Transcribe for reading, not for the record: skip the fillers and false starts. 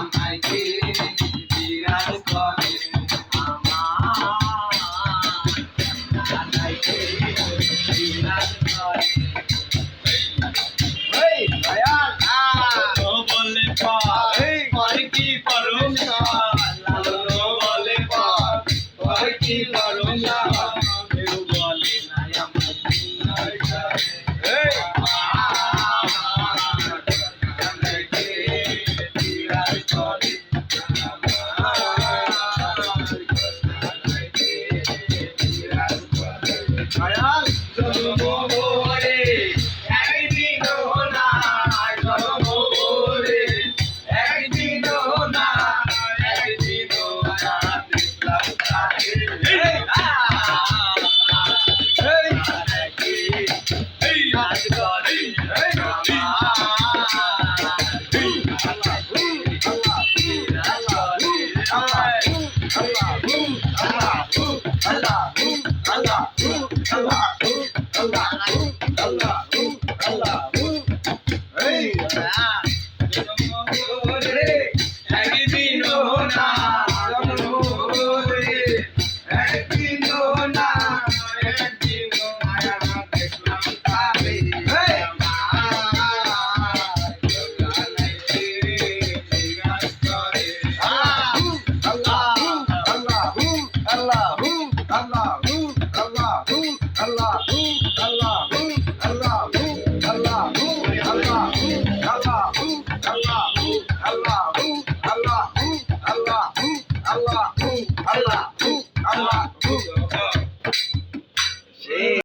আমাকে বিরাজ করে আমাকে বিরাজ করে এই দয়াল ও বলে পর কি পরম লালো বলে পর কি পরম কেউ বলে না আমার এই দয়াল জন্মভরে একদিনও না জন্মভরে একদিনও না একদিনও না দেখলাম তাকে এই রাজ করে Allah.